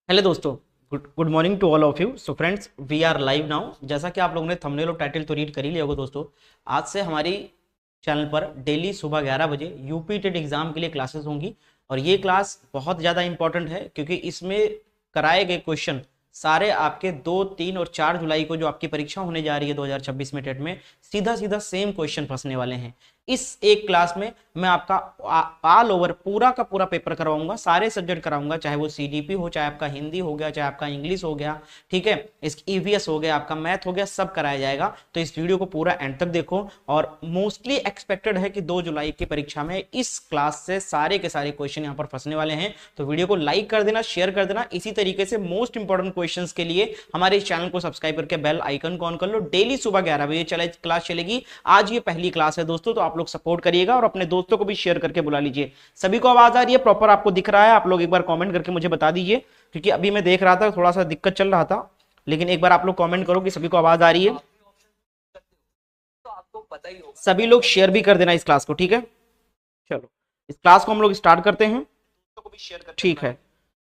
Hello दोस्तों, good morning to all of you. So friends, we are live now. जैसा कि आप लोगों ने थंबनेल और टाइटल तो रीड कर ही लिया होगा दोस्तों। आज से हमारी चैनल पर डेली सुबह 11 बजे यूपी टेट एग्जाम के लिए क्लासेस होंगी। और ये क्लास बहुत ज़्यादा इंपॉर्टेंट है क्योंकि इसमें कराए गए क्वेश्चन सारे आपके 2, 3 और 4 जुलाई को जो आपकी परीक्षा होने जा रही है 2026 में टेट में, सीधा सीधा सेम क्वेश्चन फंसने वाले हैं। इस एक क्लास में मैं आपका ऑल ओवर पूरा का पूरा पेपर करवाऊंगा, सारे सब्जेक्ट कराऊंगा, चाहे वो सीडीपी हो, चाहे आपका हिंदी हो गया, चाहे आपका इंग्लिश हो गया, ठीक है, इस ईवीएस हो गया, आपका मैथ हो गया, सब कराया जाएगा। तो इस वीडियो को पूरा एंड तक देखो। और मोस्टली एक्सपेक्टेड है कि 2 जुलाई की परीक्षा में इस क्लास से सारे के सारे क्वेश्चन यहाँ पर फंसने वाले हैं। तो वीडियो को लाइक कर देना, शेयर कर देना। इसी तरीके से मोस्ट इंपॉर्टेंट क्वेश्चंस के लिए हमारे इस चैनल को सब्सक्राइब करके बेल आइकन को ऑन कर लो। डेली सुबह 11 बजे क्लास चलेगी। आज ये पहली क्लास है दोस्तों, तो आप लोग सपोर्ट करिएगा और अपने दोस्तों को भी शेयर करके बुला लीजिए। सभी को आवाज आ रही है, प्रॉपर आपको दिख रहा है? आप लोग एक बार कमेंट करके मुझे बता दीजिए, क्योंकि अभी मैं देख रहा था थोड़ा सा दिक्कत चल रहा था। लेकिन एक बार आप लोग कमेंट करो कि सभी को आवाज आ रही है। तो आपको पता ही होगा। सभी लोग शेयर भी कर देना इस क्लास को, ठीक है। चलो, इस क्लास को हम लोग स्टार्ट करते हैं। ठीक है,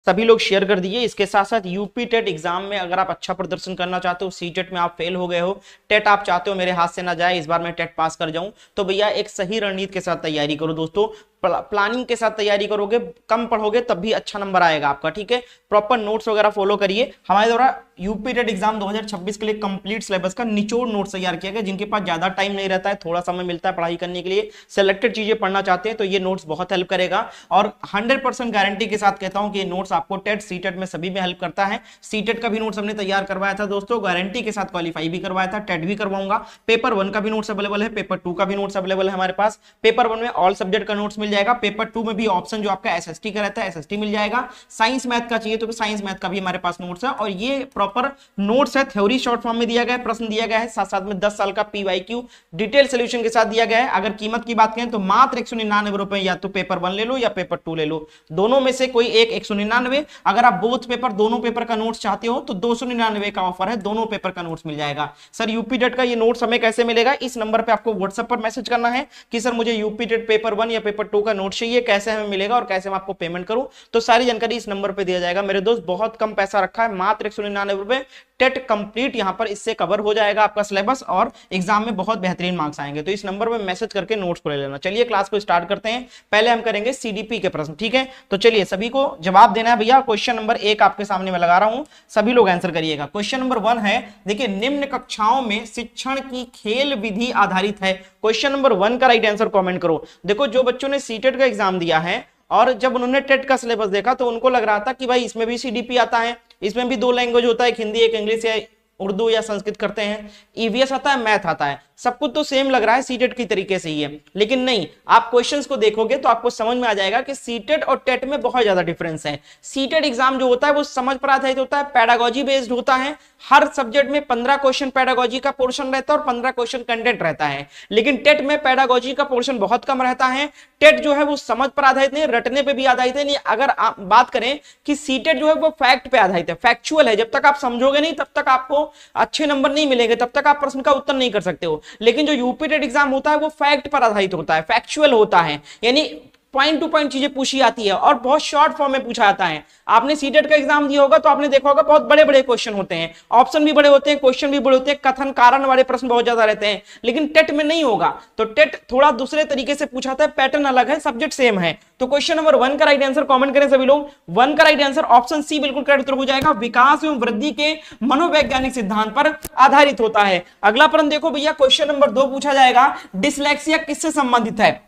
सभी लोग शेयर कर दीजिए। इसके साथ साथ यूपी टेट एग्जाम में अगर आप अच्छा प्रदर्शन करना चाहते हो, सी टेट में आप फेल हो गए हो, टेट आप चाहते हो मेरे हाथ से ना जाए, इस बार मैं टेट पास कर जाऊं, तो भैया एक सही रणनीति के साथ तैयारी करो दोस्तों। प्लानिंग के साथ तैयारी करोगे, कम पढ़ोगे तब भी अच्छा नंबर आएगा आपका, ठीक है। प्रॉपर नोट्स वगैरह फॉलो करिए। हमारे द्वारा यूपी टेट एग्जाम 2026 के लिए कंप्लीट सिलेबस का निचोड़ नोट्स तैयार किया गया। जिनके पास ज्यादा टाइम नहीं रहता है, थोड़ा समय मिलता है पढ़ाई करने के लिए, सिलेक्टेड चीजें पढ़ना चाहते हैं, तो ये नोट्स बहुत हेल्प करेगा। और 100% गारंटी के साथ कहता हूं कि ये नोट्स आपको टेट, सी टेट में सभी में हेल्प करता है। सी टेट का भी नोट्स हमने तैयार करवाया था दोस्तों, गारंटी के साथ क्वालिफाई भी करवाया था, टेट भी करवाऊंगा। पेपर 1 का भी नोट्स अवेलेबल है, पेपर 2 का भी नोट्स अवेलेबल है हमारे पास। पेपर 1 में ऑल सब्जेक्ट का नोट्स मिल जाएगा, पेपर 2 में भी ऑप्शन जो आपका एसएसटी का रहता है एसएसटी मिल जाएगा। साइंस मैथ का चाहिए तो साइंस मैथ का भी हमारे पास नोट्स है। और ये प्रॉपर नोट्स है, थ्योरी शॉर्ट फॉर्म में दिया गया है, प्रश्न दिया गया है, साथ साथ में 10 साल का पीवाईक्यू डिटेल सॉल्यूशन के साथ दिया गया है। अगर कीमत की बात करें तो मात्र 199 रुपए, या तो पेपर 1 ले लो या पेपर 2 ले लो, दोनों में से कोई एक 199। अगर आप बोथ पेपर, दोनों पेपर का नोट्स चाहते हो तो 299 का ऑफर है, दोनों पेपर का नोट्स मिल जाएगा। सर यूपी टेट का ये नोट्स हमें कैसे मिलेगा? इस नंबर पे आपको व्हाट्सएप पर मैसेज करना है कि सर मुझे यूपी टेट पेपर 1 या पेपर 2 का नोट चाहिए, कैसे हमें मिलेगा और कैसे मैं आपको पेमेंट करूं, तो सारी जानकारी इस नंबर पे दिया जाएगा। मेरे दोस्त बहुत कम पैसा रखा है, मात्र 199 रुपए, टेट कंप्लीट यहां पर इससे कवर हो जाएगा आपका सिलेबस और एग्जाम में बहुत बेहतरीन मार्क्स आएंगे। तो इस नंबर पे मैसेज करके नोट्स को ले लेना। चलिए क्लास को स्टार्ट करते हैं। पहले हम करेंगे सीडीपी के प्रश्न, ठीक है। तो चलिए सभी को जवाब देना है भैया। क्वेश्चन नंबर 1 आपके सामने मैं लगा रहा हूं, सभी लोग आंसर करिएगा। क्वेश्चन नंबर 1 है, देखिए, निम्न कक्षाओं में शिक्षण की खेल विधि आधारित है। क्वेश्चन नंबर 1 का राइट आंसर कमेंट करो। देखो, जो बच्चों ने सीटेट का एग्जाम दिया है और जब उन्होंने टेट का सिलेबस देखा तो उनको लग रहा था कि भाई इसमें भी सीडीपी आता है, इसमें भी 2 लैंग्वेज होता है, एक हिंदी एक इंग्लिश, या उर्दू या संस्कृत करते हैं, ईवीएस आता है, मैथ आता है, सब कुछ तो सेम लग रहा है, सीटेट की तरीके से ही है। लेकिन नहीं, आप क्वेश्चंस को देखोगे तो आपको समझ में आ जाएगा कि सीटेट और टेट में बहुत ज्यादा डिफरेंस है। सीटेट एग्जाम जो होता है वो समझ पर आधारित होता है, पैडागोजी बेस्ड होता है। हर सब्जेक्ट में 15 क्वेश्चन पैडागोजी का पोर्शन रहता है और 15 क्वेश्चन कंटेंट रहता है। लेकिन टेट में पैडागोजी का पोर्शन बहुत कम रहता है। टेट जो है वो समझ पर आधारित नहीं, रटने पे भी आधारित है। नहीं, अगर आप बात करें कि सीटेट जो है वो फैक्ट पे आधारित है, फैक्चुअल है। जब तक आप समझोगे नहीं तब तक आपको अच्छे नंबर नहीं मिलेंगे, तब तक आप प्रश्न का उत्तर नहीं कर सकते हो। लेकिन जो यूपी टेट एग्जाम होता है वो फैक्ट पर आधारित होता है, फैक्चुअल होता है, यानी पॉइंट टू पॉइंट चीजें पूछी जाती है और बहुत शॉर्ट फॉर्म में पूछा जाता है। आपने सीटेट का एग्जाम दिया होगा तो आपने देखा होगा बहुत बड़े बड़े क्वेश्चन होते हैं, ऑप्शन भी बड़े होते हैं, क्वेश्चन भी बड़े होते हैं, कथन कारण वाले प्रश्न बहुत ज्यादा रहते हैं। लेकिन टेट में नहीं होगा। तो टेट थोड़ा दूसरे तरीके से पूछा था, पैटर्न अलग है, सब्जेक्ट सेम है। तो क्वेश्चन नंबर 1 का राइट आंसर कमेंट करें सभी लोग। 1 का राइट आंसर ऑप्शन सी बिल्कुल करेक्ट उत्तर हो जाएगा। विकास एवं वृद्धि के मनोवैज्ञानिक सिद्धांत पर आधारित होता है। अगला प्रश्न देखो भैया, क्वेश्चन नंबर 2 पूछा जाएगा, डिसलेक्सिया किससे संबंधित है?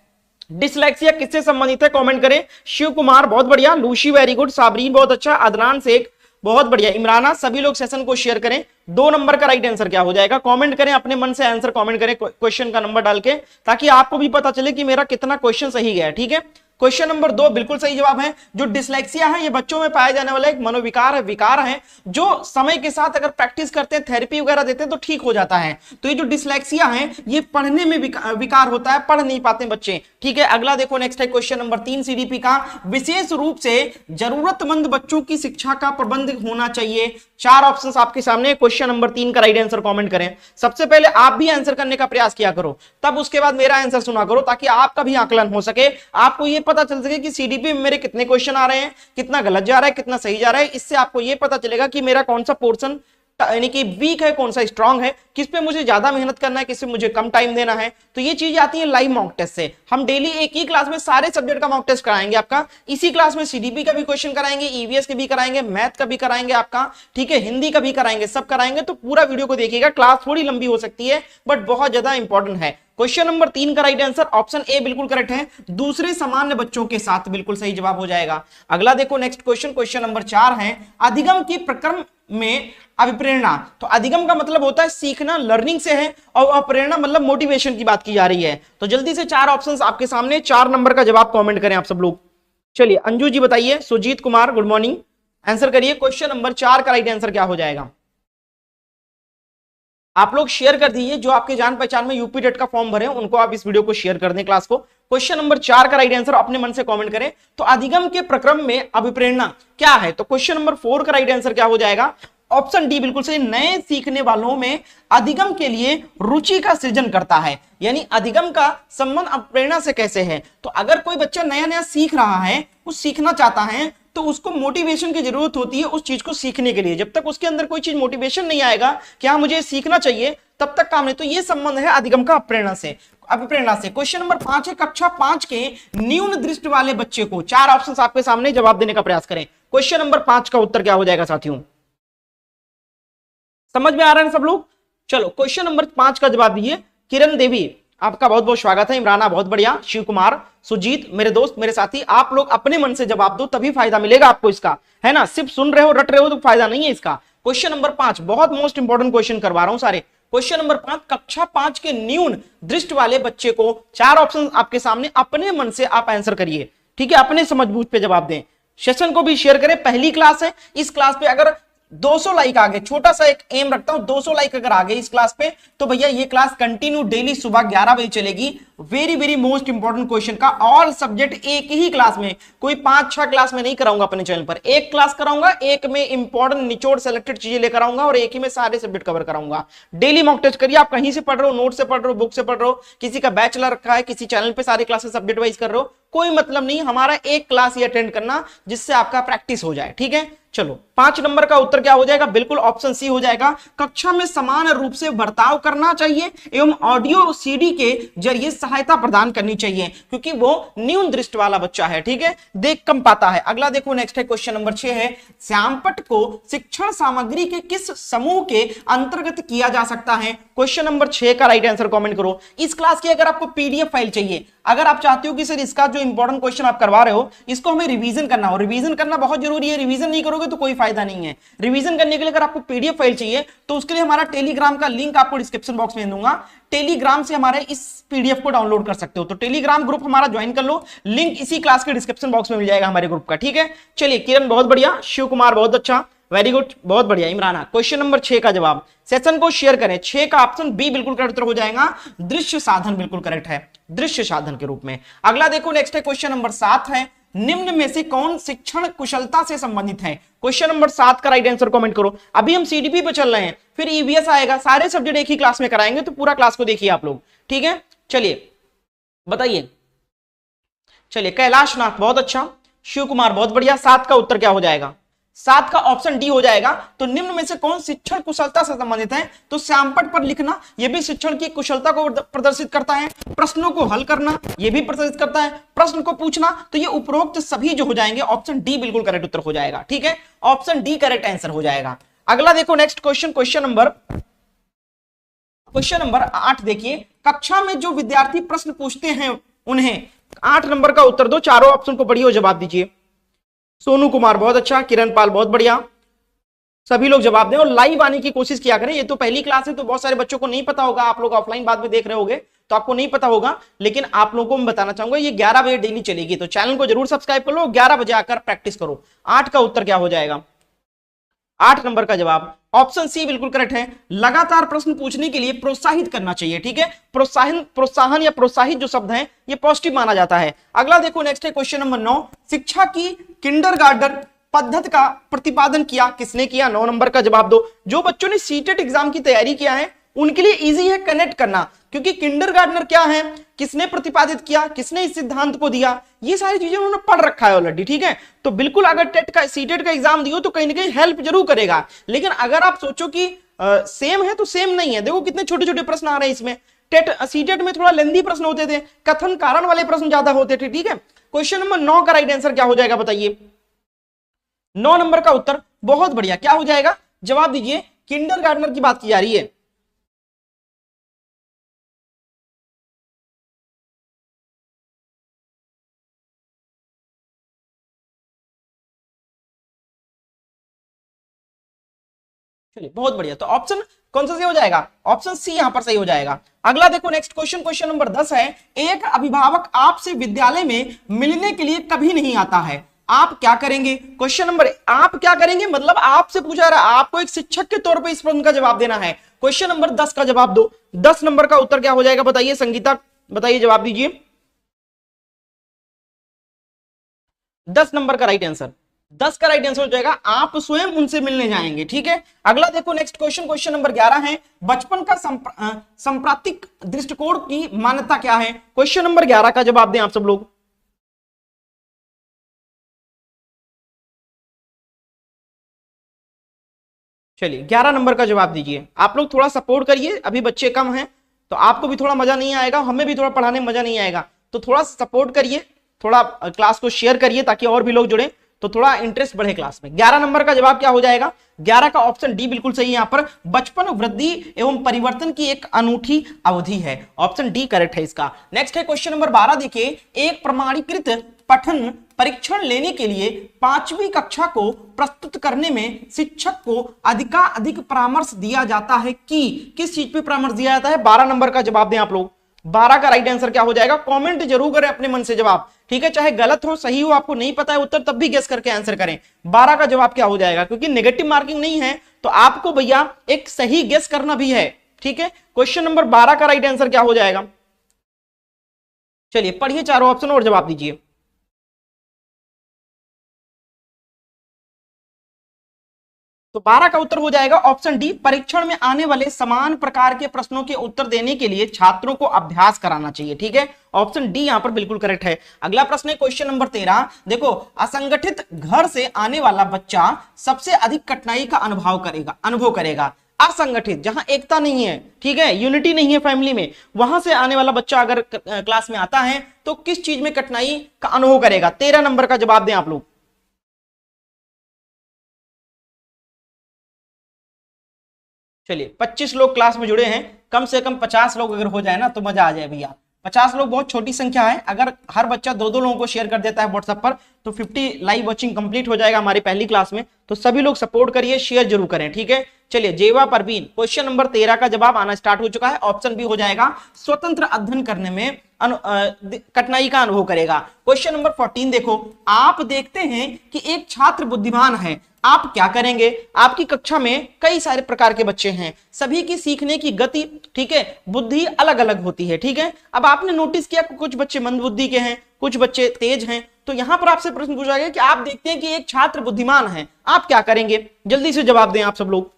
डिसलेक्सिया किससे संबंधित है? कमेंट करें। शिव कुमार बहुत बढ़िया, लूसी वेरी गुड, साबरीन बहुत अच्छा, अदनान शेख बहुत बढ़िया, इमराना, सभी लोग सेशन को शेयर करें। 2 नंबर का राइट आंसर क्या हो जाएगा? कमेंट करें, अपने मन से आंसर कमेंट करें क्वेश्चन का नंबर डाल के, ताकि आपको भी पता चले कि मेरा कितना क्वेश्चन सही गया है, ठीक है। क्वेश्चन नंबर 2 बिल्कुल सही जवाब है। जो डिसलेक्सिया है ये बच्चों में पाया जाने वाला एक मनोविकार है, विकार है, जो समय के साथ अगर प्रैक्टिस करते हैं, थेरेपी वगैरह देते हैं तो ठीक हो जाता है। तो ये जो डिसलेक्सिया है ये पढ़ने में विकार होता है, पढ़ नहीं पाते बच्चे, ठीक है। अगला देखो, नेक्स्ट है क्वेश्चन नंबर 3 सीडीपी का, विशेष रूप से जरूरतमंद बच्चों की शिक्षा का प्रबंध होना चाहिए। 4 ऑप्शंस आपके सामने, क्वेश्चन नंबर 3 का राइट आंसर कमेंट करें। सबसे पहले आप भी आंसर करने का प्रयास किया करो, तब उसके बाद मेरा आंसर सुना करो, ताकि आपका भी आकलन हो सके। आपको ये पता चल सके कि सीडीपी में मेरे कितने क्वेश्चन आ रहे हैं, कितना गलत जा रहा है, कितना सही जा रहा है। इससे आपको ये पता चलेगा कि मेरा कौन सा पोर्शन यानी कि वीक है, कौन सा स्ट्रांग है, किस पे मुझे ज्यादा मेहनत करना है, किस पे मुझे कम टाइम देना है। तो ये चीज आती है लाइव मॉक टेस्ट से। हम डेली एक ही क्लास में सारे सब्जेक्ट का मॉक टेस्ट कराएंगे आपका। इसी क्लास में सीडीपी का भी क्वेश्चन कराएंगे, ईवीएस के भी कराएंगे, मैथ का भी कराएंगे आपका, ठीक है, हिंदी का भी कराएंगे, सब कराएंगे। तो पूरा वीडियो को देखिएगा। क्लास थोड़ी लंबी हो सकती है बट बहुत ज्यादा इंपॉर्टेंट है। क्वेश्चन नंबर 3 का राइट आंसर ऑप्शन ए बिल्कुल करेक्ट है, दूसरे सामान्य बच्चों के साथ बिल्कुल सही जवाब हो जाएगा। अगला देखो नेक्स्ट क्वेश्चन, क्वेश्चन नंबर 4 है अधिगम की प्रक्रम में अभिप्रेरणा। तो अधिगम का मतलब होता है सीखना, लर्निंग से है, और अप्रेरणा मतलब मोटिवेशन की बात की जा रही है। तो जल्दी से 4 ऑप्शंस आपके सामने, 4 नंबर का जवाब कमेंट करें आप सब लोग। चलिए अंजू जी बताइए, Sujeet Kumar good morning, answer करिए। क्वेश्चन नंबर 4 का राइट आंसर क्या हो जाएगा? आप लोग शेयर कर दीजिए, जो आपके जान पहचान में यूपी टेट का फॉर्म भरे उनको आप इस वीडियो को शेयर कर दें क्लास को। क्वेश्चन नंबर 4 का राइट आंसर अपने मन से कमेंट करें। तो अधिगम के प्रक्रम में अभिप्रेरणा क्या है? तो क्वेश्चन नंबर 4 का राइट आंसर क्या हो जाएगा? ऑप्शन डी बिल्कुल सही, नए सीखने वालों में अधिगम के लिए रुचि का सृजन करता है। यानी अधिगम का संबंध अभिप्रेरणा से कैसे है? तो अगर कोई बच्चा नया नया सीख रहा है, कुछ सीखना चाहता है, तो उसको मोटिवेशन की जरूरत होती है उस चीज को सीखने के लिए। जब तक उसके अंदर कोई चीज मोटिवेशन नहीं आएगा कि हाँ मुझे सीखना चाहिए, तब तक काम नहीं। तो ये संबंध है अधिगम का अभिप्रेरणा से। क्वेश्चन नंबर 5 है कक्षा 5 के न्यून दृष्टि वाले बच्चे को, 4 ऑप्शंस आपके सामने, जवाब देने का प्रयास करें। क्वेश्चन नंबर 5 का उत्तर क्या हो जाएगा साथियों? समझ में आ रहा है सब लोग? चलो क्वेश्चन नंबर 5 का जवाब दीजिए। किरण देवी आपका बहुत बहुत स्वागत है, इमराना बहुत बढ़िया, शिव कुमार, सुजीत मेरे दोस्त मेरे साथी, आप लोग अपने मन से जवाब दो तभी फायदा मिलेगा आपको इसका, है ना। सिर्फ सुन रहे हो रट रहे हो तो फायदा नहीं है इसका। क्वेश्चन नंबर 5 बहुत मोस्ट इंपॉर्टेंट क्वेश्चन करवा रहा हूं सारे। क्वेश्चन नंबर 5 कक्षा 5 के न्यून दृष्टि वाले बच्चे को, 4 ऑप्शन आपके सामने, अपने मन से आप आंसर करिए, ठीक है, अपने समझबूझ पे जवाब दें। सेशन को भी शेयर करें, पहली क्लास है, इस क्लास पे अगर 200 लाइक आ गए, छोटा सा एक एम रखता हूं, 200 लाइक अगर आ गए इस क्लास पे, तो भैया ये क्लास कंटिन्यू डेली सुबह 11 बजे चलेगी। Very very most important question का ऑल सब्जेक्ट एक ही क्लास में, कोई 5-6 क्लास में नहीं कराऊंगा अपने चैनल पर, एक क्लास कराऊंगा, एक में इंपॉर्टेंट निचोड़ सेलेक्टेड चीजें लेकर आऊंगा और एक ही में सारे सब्जेक्ट कवर कराऊंगा। डेली मॉक टेस्ट करिए, आप कहीं से पढ़ रहे हो, नोट से पढ़ रहे हो, बुक से पढ़ रहे हो, किसी का बैचलर रखा है, किसी चैनल पे सारी क्लासेस सब्जेक्ट वाइज कर रहे हो, कोई मतलब नहीं, हमारा एक क्लास ही अटेंड करना जिससे आपका प्रैक्टिस हो जाए, ठीक है। चलो 5 नंबर का उत्तर क्या हो जाएगा? बिल्कुल ऑप्शन सी हो जाएगा। कक्षा में समान रूप से बर्ताव करना चाहिए एवं ऑडियो सीडी के जरिए सहायता प्रदान करनी चाहिए, क्योंकि वो न्यून दृष्टि वाला बच्चा है, ठीक है, देख कम पाता है। अगला देखो नेक्स्ट है क्वेश्चन नंबर 6 है श्यामपट्ट को शिक्षण सामग्री के किस समूह के अंतर्गत किया जा सकता है? क्वेश्चन नंबर 6 का राइट आंसर कमेंट करो। इस क्लास की अगर आपको पीडीएफ फाइल चाहिए, अगर आप चाहते हो कि सर इसका जो इंपॉर्टेंट क्वेश्चन आप करवा रहे हो इसको हमें रिवीजन करना हो, रिवीजन करना बहुत जरूरी है, रिवीजन नहीं करोगे तो कोई फायदा नहीं है। रिवीजन करने के लिए अगर आपको पीडीएफ फाइल चाहिए तो उसके लिए हमारा टेलीग्राम का लिंक आपको डिस्क्रिप्शन बॉक्स में दूंगा, टेलीग्राम से हमारे इस पीडीएफ को डाउनलोड कर सकते हो। तो टेलीग्राम ग्रुप हमारा ज्वाइन कर लो, लिंक इसी क्लास के डिस्क्रिप्शन बॉक्स में मिल जाएगा हमारे ग्रुप का, ठीक है। चलिए किरण बहुत बढ़िया, शिव कुमार बहुत अच्छा, वेरी गुड, बहुत बढ़िया इमराना। क्वेश्चन नंबर 6 का जवाब, सेशन को शेयर करें। 6 का ऑप्शन बी बिल्कुल करेक्ट उत्तर हो जाएगा, दृश्य साधन बिल्कुल करेक्ट है, दृश्य साधन के रूप में। अगला देखो नेक्स्ट है क्वेश्चन नंबर 7 है निम्न में से कौन शिक्षण कुशलता से संबंधित है? क्वेश्चन नंबर 7 का राइट आंसर कमेंट करो। अभी हम सीडीपी पे चल रहे हैं, फिर ईवीएस आएगा, सारे सब्जेक्ट एक ही क्लास में कराएंगे, तो पूरा क्लास को देखिए आप लोग, ठीक है। चलिए बताइए, चलिए कैलाश नाथ बहुत अच्छा, शिव कुमार बहुत बढ़िया। 7 का उत्तर क्या हो जाएगा? 7 का ऑप्शन डी हो जाएगा। तो निम्न में से कौन शिक्षण कुशलता से संबंधित है? तो श्यामपट्ट पर लिखना यह भी शिक्षण की कुशलता को प्रदर्शित करता है, प्रश्नों को हल करना यह भी प्रदर्शित करता है, प्रश्न को पूछना, तो ये उपरोक्त सभी जो हो जाएंगे ऑप्शन डी बिल्कुल करेक्ट उत्तर हो जाएगा, ठीक है, ऑप्शन डी करेक्ट आंसर हो जाएगा। अगला देखो नेक्स्ट क्वेश्चन, क्वेश्चन नंबर 8 देखिए, कक्षा में जो विद्यार्थी प्रश्न पूछते हैं उन्हें 8 नंबर का उत्तर दो, चारों ऑप्शन को पढ़िए और जवाब दीजिए। सोनू कुमार बहुत अच्छा, किरण पाल बहुत बढ़िया, सभी लोग जवाब दें और लाइव आने की कोशिश किया करें। ये तो पहली क्लास है तो बहुत सारे बच्चों को नहीं पता होगा, आप लोग ऑफलाइन बाद में देख रहे होगे तो आपको नहीं पता होगा, लेकिन आप लोगों को मैं बताना चाहूंगा ये 11 बजे डेली चलेगी, तो चैनल को जरूर सब्सक्राइब कर लो, 11 बजे आकर प्रैक्टिस करो। 8 का उत्तर क्या हो जाएगा? 8 नंबर का जवाब ऑप्शन सी बिल्कुल करेक्ट है, लगातार प्रश्न पूछने के लिए प्रोत्साहित करना चाहिए, ठीक है, प्रोत्साहन या प्रोत्साहित जो शब्द है ये पॉजिटिव माना जाता है। अगला देखो नेक्स्ट है क्वेश्चन नंबर 9, शिक्षा की किंडरगार्टन पद्धति का प्रतिपादन किया किसने किया? 9 नंबर का जवाब दो। जो बच्चों ने सीटेट एग्जाम की तैयारी किया है उनके लिए इजी है कनेक्ट करना, क्योंकि किंडरगार्टनर क्या है, किसने प्रतिपादित किया, किसने इस सिद्धांत को दिया, ये सारी चीजें उन्होंने पढ़ रखा है ऑलरेडी, ठीक है। तो बिल्कुल अगर टेट का सीटेट का एग्जाम दियो तो कहीं ना कहीं हेल्प जरूर करेगा। लेकिन अगर आप सोचो कि सेम है तो सेम नहीं है। देखो कितने छोटे छोटे प्रश्न आ रहे हैं इसमें। टेट सीटेट में थोड़ा लेंदी प्रश्न होते थे, कथन कारण वाले प्रश्न ज्यादा होते थे, ठीक है। क्वेश्चन नंबर 9 का राइट आंसर क्या हो जाएगा बताइए। 9 नंबर का उत्तर बहुत बढ़िया, क्या हो जाएगा, जवाब दीजिए। किंडरगार्टनर की बात की जा रही है। चलिए बहुत बढ़िया, तो ऑप्शन कौन सा सही हो जाएगा, ऑप्शन सी यहां पर सही हो जाएगा। अगला देखो नेक्स्ट क्वेश्चन, क्वेश्चन नंबर 10 है, एक अभिभावक आपसे विद्यालय में मिलने के लिए कभी नहीं आता है, आप क्या करेंगे। क्वेश्चन नंबर, आप क्या करेंगे मतलब आपसे पूछा रहा है, आपको एक शिक्षक के तौर पे इस प्रश्न का जवाब देना है। क्वेश्चन नंबर 10 का जवाब दो। 10 नंबर का उत्तर क्या हो जाएगा बताइए, संगीता बताइए, जवाब दीजिए। 10 नंबर का राइट आंसर, 10 का राइट आंसर हो जाएगा आप स्वयं उनसे मिलने जाएंगे, ठीक है। अगला देखो नेक्स्ट क्वेश्चन, क्वेश्चन नंबर 11 है, बचपन का सांप्रतिक दृष्टिकोण की मान्यता क्या है। क्वेश्चन नंबर 11 का जवाब दें आप सब लोग। चलिए 11 नंबर का जवाब दीजिए। आप लोग थोड़ा सपोर्ट करिए, अभी बच्चे कम हैं तो आपको भी थोड़ा मजा नहीं आएगा, हमें भी थोड़ा पढ़ाने में मजा नहीं आएगा, तो थोड़ा सपोर्ट करिए, थोड़ा क्लास को शेयर करिए ताकि और भी लोग जुड़े, तो थोड़ा इंटरेस्ट बढ़े क्लास में। 11 नंबर का जवाब क्या हो जाएगा, 11 का ऑप्शन डी बिल्कुल सही है। यहां पर बचपन वृद्धि एवं परिवर्तन की एक अनूठी अवधि है, ऑप्शन डी करेक्ट है इसका। नेक्स्ट है क्वेश्चन नंबर 12, देखिए, एक प्रमाणीकृत पठन परीक्षण लेने के लिए 5वीं कक्षा को प्रस्तुत करने में शिक्षक को अधिकाधिक परामर्श दिया जाता है कि किस चीज पे परामर्श दिया जाता है। 12 नंबर का जवाब दें आप लोग। 12 का राइट आंसर क्या हो जाएगा, कमेंट जरूर करें अपने मन से जवाब, ठीक है, चाहे गलत हो सही हो, आपको नहीं पता है उत्तर तब भी गेस करके आंसर करें। 12 का जवाब क्या हो जाएगा, क्योंकि नेगेटिव मार्किंग नहीं है तो आपको भैया एक सही गेस करना भी है, ठीक है। क्वेश्चन नंबर 12 का राइट आंसर क्या हो जाएगा, चलिए पढ़िए चारों ऑप्शन और जवाब दीजिए। तो 12 का उत्तर हो जाएगा ऑप्शन डी, परीक्षण में आने वाले समान प्रकार के प्रश्नों के उत्तर देने के लिए छात्रों को अभ्यास कराना चाहिए, ठीक है। ऑप्शन डी यहां पर बिल्कुल करेक्ट है। अगला प्रश्न है क्वेश्चन नंबर 13, देखो, असंगठित घर से आने वाला बच्चा सबसे अधिक कठिनाई का अनुभव करेगा। असंगठित, जहां एकता नहीं है, ठीक है, यूनिटी नहीं है फैमिली में, वहां से आने वाला बच्चा अगर क्लास में आता है तो किस चीज में कठिनाई का अनुभव करेगा। 13 नंबर का जवाब दें आप लोग। चलिए 25 लोग क्लास में जुड़े हैं, कम से कम 50 लोग अगर हो जाए ना तो मजा आ जाए भैया। 50 लोग बहुत छोटी संख्या है, अगर हर बच्चा 2-2 लोगों को शेयर कर देता है व्हाट्सएप पर तो 50 लाइव वॉचिंग कंप्लीट हो जाएगा हमारी पहली क्लास में। तो सभी लोग सपोर्ट करिए, शेयर जरूर करें, ठीक है। चलिए जेवा परवीन, क्वेश्चन नंबर 13 का जवाब आना स्टार्ट हो चुका है, ऑप्शन बी हो जाएगा, स्वतंत्र अध्ययन करने में कठिनाई का अनुभव करेगा। क्वेश्चन नंबर 14 देखो, आप देखते हैं कि एक छात्र बुद्धिमान है, आप क्या करेंगे। आपकी कक्षा में कई सारे प्रकार के बच्चे हैं, सभी की सीखने की गति, ठीक है, बुद्धि अलग अलग होती है, ठीक है। अब आपने नोटिस किया कि कुछ बच्चे मंद बुद्धि के हैं, कुछ बच्चे तेज हैं, तो यहां पर आपसे प्रश्न पूछा गया कि आप देखते हैं कि एक छात्र बुद्धिमान है, आप क्या करेंगे। जल्दी से जवाब दें आप सब लोग।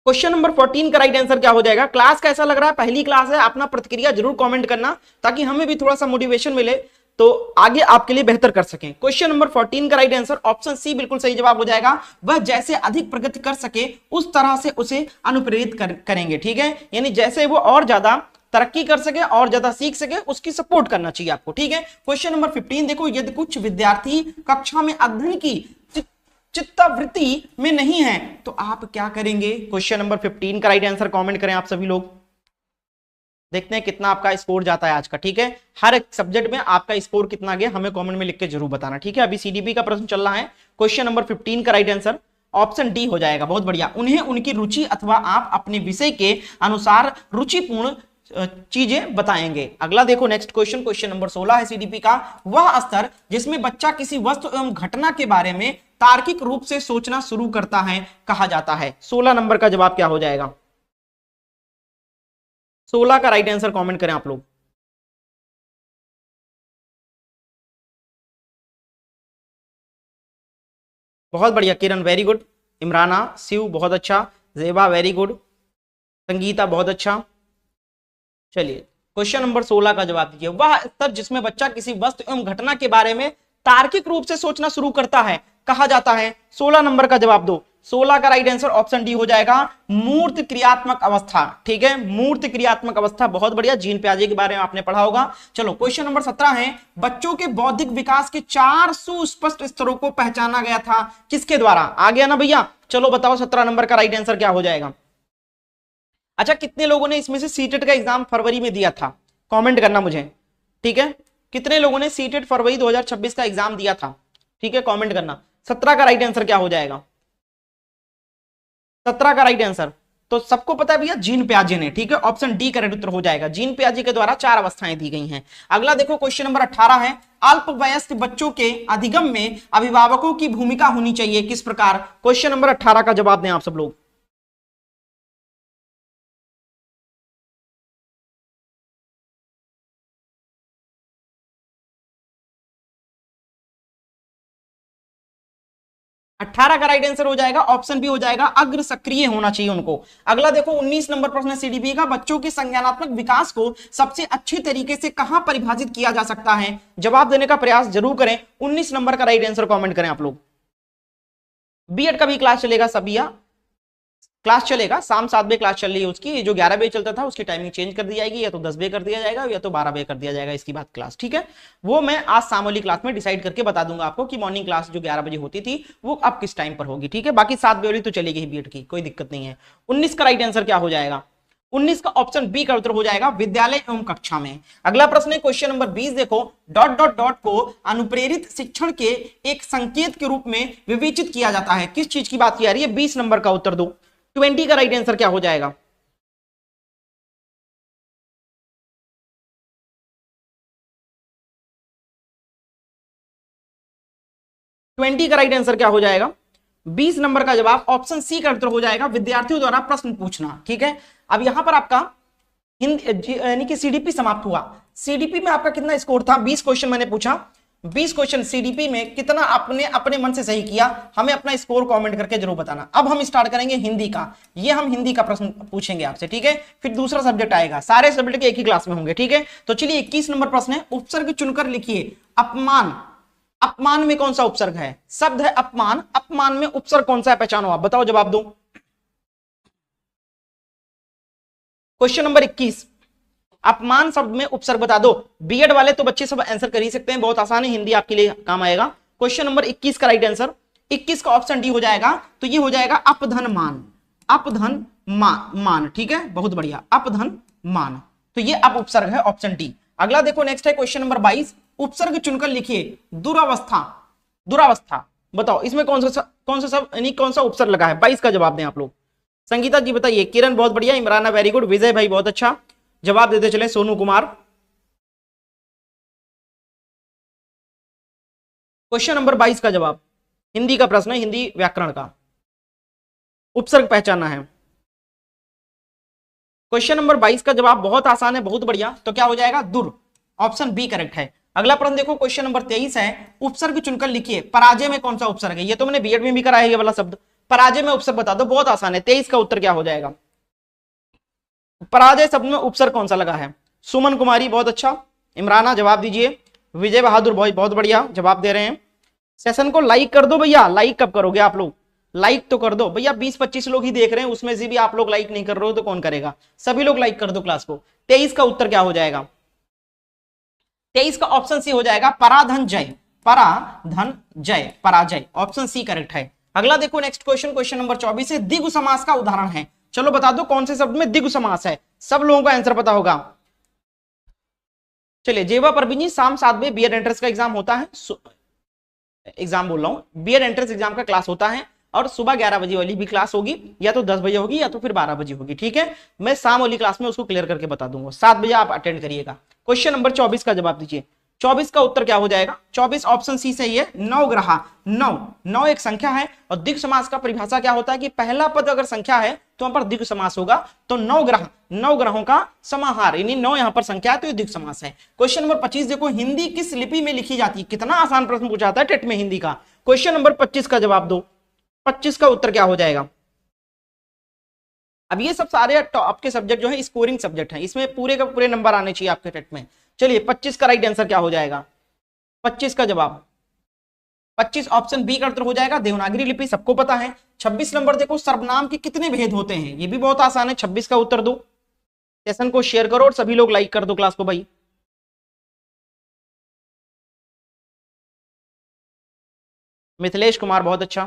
क्वेश्चन नंबर 14 का राइट आंसर क्या हो जाएगा। क्लास कैसा लग रहा है, पहली क्लास है, अपना प्रतिक्रिया जरूर कमेंट करना ताकि हमें भी थोड़ा सा मोटिवेशन मिले तो आगे आपके लिए बेहतर कर सकें। क्वेश्चन नंबर 14 का राइट आंसर ऑप्शन सी बिल्कुल सही जवाब हो जाएगा, वह जैसे अधिक प्रगति कर सके उस तरह से उसे अनुप्रेरित करेंगे, ठीक है, यानी जैसे वो और ज्यादा तरक्की कर सके और ज्यादा सीख सके उसकी सपोर्ट करना चाहिए आपको, ठीक है। क्वेश्चन नंबर 15 देखो, यदि कुछ विद्यार्थी कक्षा में अध्ययन की चित्तवृत्ति में नहीं है तो आप क्या करेंगे। क्वेश्चन नंबर 15 का राइट आंसर कमेंट करें आप सभी लोग, देखते हैं कितना आपका स्कोर जाता है आज का, ठीक है। हर एक सब्जेक्ट में आपका स्कोर कितना गया हमें कमेंट में लिख के जरूर बताना, ठीक है। अभी सीडीपी का प्रश्न चल रहा है। क्वेश्चन नंबर 15 का राइट आंसर ऑप्शन डी हो जाएगा, बहुत बढ़िया। उन्हें उनकी रुचि अथवा आप अपने विषय के अनुसार रुचिपूर्ण चीजें बताएंगे। अगला देखो नेक्स्ट क्वेश्चन, क्वेश्चन नंबर 16 है सीडीपी का, वह स्तर जिसमें बच्चा किसी वस्तु एवं घटना के बारे में तार्किक रूप से सोचना शुरू करता है कहा जाता है। 16 नंबर का जवाब क्या हो जाएगा, 16 का राइट आंसर कमेंट करें आप लोग। बहुत बढ़िया किरण वेरी गुड, इमराना, शिव बहुत अच्छा, जेबा वेरी गुड, संगीता बहुत अच्छा। चलिए क्वेश्चन नंबर 16 का जवाब दीजिए। वह स्तर जिसमें बच्चा किसी वस्तु एवं घटना के बारे में तार्किक रूप से सोचना शुरू करता है कहा जाता है। 16 नंबर का जवाब दो। 16 का राइट आंसर ऑप्शन डी हो जाएगा, मूर्त क्रियात्मक अवस्था। ठीक है, मूर्त क्रियात्मक अवस्था, बहुत बढ़िया। जीन पियाजे के बारे में आपने पढ़ा होगा। चलो क्वेश्चन नंबर 17 है, बच्चों के बौद्धिक विकास के 4 सुस्पष्ट स्तरों को पहचाना गया था किसके द्वारा? आ गया ना भैया? चलो बताओ 17 नंबर का राइट आंसर क्या हो जाएगा। अच्छा, कितने लोगों ने इसमें से सीटेट का एग्जाम फरवरी में दिया था? कमेंट करना मुझे। ठीक है, कितने लोगों ने सीटेट फरवरी 2026 का एग्जाम दिया था? ठीक है, कमेंट करना। 17 का राइट आंसर क्या हो जाएगा? 17 का राइट आंसर तो सबको पता है भैया, जीन पियाजे ने। ठीक है, ऑप्शन डी करेक्ट उत्तर हो जाएगा। जीन पियाजे के द्वारा 4 अवस्थाएं दी गई हैं। अगला देखो क्वेश्चन नंबर 18 है, अल्पवयस्क बच्चों के अधिगम में अभिभावकों की भूमिका होनी चाहिए किस प्रकार? क्वेश्चन नंबर 18 का जवाब दें आप सब लोग। अठारह का राइट आंसर हो जाएगा, ऑप्शन बी हो जाएगा, अग्र सक्रिय होना चाहिए उनको। अगला देखो 19 नंबर प्रश्न सीडीपी का, बच्चों के संज्ञानात्मक विकास को सबसे अच्छे तरीके से कहां परिभाषित किया जा सकता है? जवाब देने का प्रयास जरूर करें। 19 नंबर का राइट आंसर कमेंट करें आप लोग। बीएड का भी क्लास चलेगा, सबिया क्लास चलेगा, शाम 7 बजे क्लास चल रही है उसकी। जो 11 बजे चलता था उसकी टाइमिंग चेंज कर दी जाएगी, या तो 10 बजे कर दिया जाएगा या तो 12 बजे कर दिया जाएगा इसकी बात क्लास। ठीक है, वो मैं आज शाम वाली क्लास में डिसाइड करके बता दूंगा आपको कि मॉर्निंग क्लास जो 11 बजे होती थी वो अब किस टाइम पर होगी। ठीक है, बाकी 7 बजे वाली तो चलेगी ही बीएड की, कोई दिक्कत नहीं है। 19 का राइट आंसर क्या हो जाएगा? 19 का ऑप्शन बी का उत्तर हो जाएगा, विद्यालय एवं कक्षा में। अगला प्रश्न है क्वेश्चन नंबर 20, देखो डॉट डॉट डॉट को अनुप्रेरित शिक्षण के एक संकेत के रूप में विवेचित किया जाता है। किस चीज की बात की जा रही है? 20 नंबर का उत्तर दो। 20 का राइट आंसर क्या हो जाएगा? ट्वेंटी का राइट आंसर क्या हो जाएगा? 20 नंबर का जवाब ऑप्शन सी का उत्तर हो जाएगा, विद्यार्थियों द्वारा प्रश्न पूछना। ठीक है, अब यहां पर आपका हिंदी यानी कि सीडीपी समाप्त हुआ। सीडीपी में आपका कितना स्कोर था? 20 क्वेश्चन मैंने पूछा, 20 क्वेश्चन सीडीपी में कितना आपने अपने मन से सही किया? हमें अपना स्कोर कमेंट करके जरूर बताना। अब हम स्टार्ट करेंगे हिंदी का। ये हम हिंदी का प्रश्न पूछेंगे आपसे। ठीक है, फिर दूसरा सब्जेक्ट आएगा, सारे सब्जेक्ट के एक ही क्लास में होंगे। ठीक है, तो चलिए 21 नंबर प्रश्न है, उपसर्ग चुनकर लिखिए। अपमान, अपमान में कौन सा उपसर्ग है? शब्द है अपमान, अपमान में उपसर्ग कौन सा है? पहचानो आप, बताओ, जवाब दो। क्वेश्चन नंबर 21, अपमान शब्द में उपसर्ग बता दो। बीएड वाले तो बच्चे सब आंसर कर ही सकते हैं, बहुत आसान है, हिंदी आपके लिए काम आएगा। क्वेश्चन नंबर 21 का राइट आंसर 21 का ऑप्शन डी हो जाएगा, तो ये हो जाएगा अपधन मान, अपधन मान। ठीक है, बहुत बढ़िया, अपधन मान, तो ये अप उपसर्ग है, ऑप्शन डी। अगला देखो नेक्स्ट है क्वेश्चन नंबर 22, उपसर्ग चुनकर लिखिए। दुरावस्था, दुरावस्था बताओ इसमें कौन सा सब यानी कौन सा उपसर्ग लगा है? 22 का जवाब दें आप लोग। संगीता जी बताइए, किरण बहुत बढ़िया, इमराना वेरी गुड, विजय भाई बहुत अच्छा, जवाब देते चले। सोनू कुमार, क्वेश्चन नंबर 22 का जवाब, हिंदी का प्रश्न है, हिंदी व्याकरण का, उपसर्ग पहचानना है। क्वेश्चन नंबर 22 का जवाब बहुत आसान है, बहुत बढ़िया, तो क्या हो जाएगा? दुर, ऑप्शन बी करेक्ट है। अगला प्रश्न देखो क्वेश्चन नंबर 23 है, उपसर्ग चुनकर लिखिए। पराजय में कौन सा उपसर्ग है? ये तो मैंने बीएड में भी कराया है ये वाला शब्द। पराजय में उपसर्ग बता दो, बहुत आसान है। 23 का उत्तर क्या हो जाएगा? पराजय शब्द में उपसर्ग कौन सा लगा है? सुमन कुमारी बहुत अच्छा, इमराना जवाब दीजिए, विजय बहादुर भाई बहुत बढ़िया जवाब दे रहे हैं। सेशन को लाइक कर दो भैया, लाइक कब करोगे आप लोग? लाइक तो कर दो भैया, 20-25 लोग ही देख रहे हैं, उसमें से भी आप लोग लाइक नहीं कर रहे हो तो कौन करेगा? सभी लोग लाइक कर दो क्लास को। 23 का उत्तर क्या हो जाएगा? 23 का ऑप्शन सी हो जाएगा, पराधन जय, पराधन जय, पराजय, ऑप्शन सी करेक्ट है। अगला देखो नेक्स्ट क्वेश्चन, क्वेश्चन नंबर 24 है, द्विगु समास का उदाहरण है। चलो बता दो कौन से शब्द में द्विगु समास है? सब लोगों को आंसर पता होगा। चलिए जेवा परवीन जी, शाम 7 बजे बीएड एंट्रेंस का एग्जाम होता है, एग्जाम बोल रहा हूं, बीएड एंट्रेंस एग्जाम का क्लास होता है, और सुबह 11 बजे वाली भी क्लास होगी, या तो 10 बजे होगी या तो फिर 12 बजे होगी। ठीक है, मैं शाम वाली क्लास में उसको क्लियर करके बता दूंगा, 7 बजे आप अटेंड करिएगा। क्वेश्चन नंबर 24 का जवाब दीजिए। 24 का उत्तर क्या हो जाएगा? 24 ऑप्शन सी सही है। नवग्रह, नौ एक संख्या है और द्विगु समास का परिभाषा क्या होता है कि पहला पद अगर संख्या है तो वहां पर द्विगु समास होगा। तो नौ ग्रहों का समाहार, यानी 9 यहां पर संख्या है तो ये द्विगु समास है। क्वेश्चन नंबर 25 देखो, हिंदी किस लिपि में लिखी जाती है? कितना आसान प्रश्न पूछा जाता है टेट में हिंदी का। क्वेश्चन नंबर 25 का जवाब दो। 25 का उत्तर क्या हो जाएगा? अब ये सब सारे आपके सब्जेक्ट जो है स्कोरिंग सब्जेक्ट हैं, इसमें पूरे का पूरे नंबर आने चाहिए आपके टेट में। चलिए 25 का राइट आंसर क्या हो जाएगा? 25 का जवाब 25 ऑप्शन बी का उत्तर हो जाएगा, देवनागरी लिपि, सबको पता है। 26 नंबर देखो, सर्वनाम के कितने भेद होते हैं? ये भी बहुत आसान है। 26 का उत्तर दो। सेशन को शेयर करो और सभी लोग लाइक कर दो क्लास को भाई। मिथिलेश कुमार बहुत अच्छा,